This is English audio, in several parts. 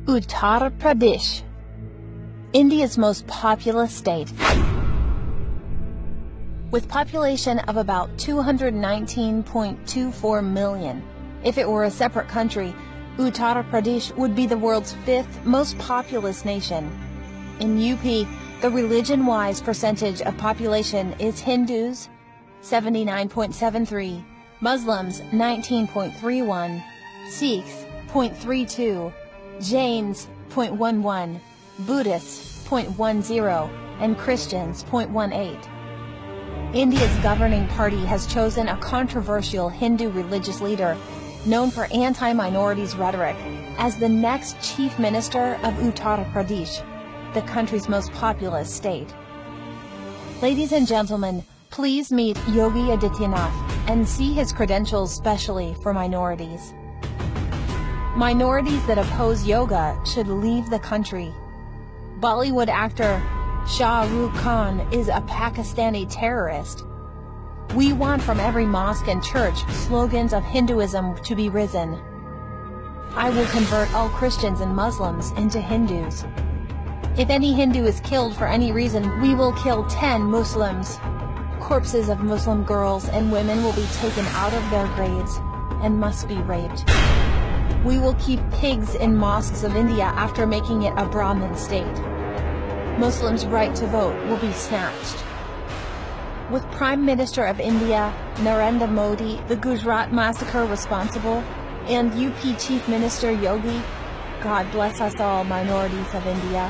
Uttar Pradesh, India's most populous state. With population of about 219.24 million. If it were a separate country, Uttar Pradesh would be the world's 5th most populous nation. In UP, the religion-wise percentage of population is Hindus, 79.73, Muslims, 19.31, Sikhs, 0.32, Jains, 0.11, Buddhists, 0.10, and Christians, 0.18. India's governing party has chosen a controversial Hindu religious leader known for anti-minorities rhetoric as the next chief minister of Uttar Pradesh, the country's most populous state. Ladies and gentlemen, please meet Yogi Adityanath and see his credentials specially for minorities. Minorities that oppose yoga should leave the country. Bollywood actor Shah Rukh Khan is a Pakistani terrorist. We want from every mosque and church slogans of Hinduism to be risen. I will convert all Christians and Muslims into Hindus. If any Hindu is killed for any reason, we will kill 10 Muslims. Corpses of Muslim girls and women will be taken out of their graves and must be raped. We will keep pigs in mosques of India after making it a Brahmin state. Muslims' right to vote will be snatched. With Prime Minister of India, Narendra Modi, the Gujarat massacre responsible, and UP Chief Minister Yogi, God bless us all, minorities of India.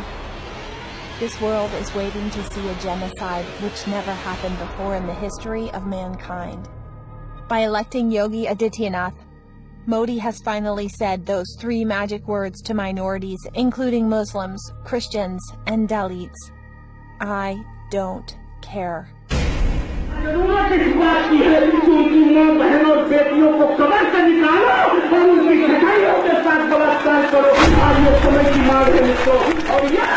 This world is waiting to see a genocide which never happened before in the history of mankind. By electing Yogi Adityanath, Modi has finally said those 3 magic words to minorities, including Muslims, Christians, and Dalits. I don't care. जरूरत इस बात की है कि उनकी मां बहन और बेटियों को कब्र से निकालो और उनकी सगाइयों के साथ बलात्कार करो। आज ये समय की मांग है मित्रों और यह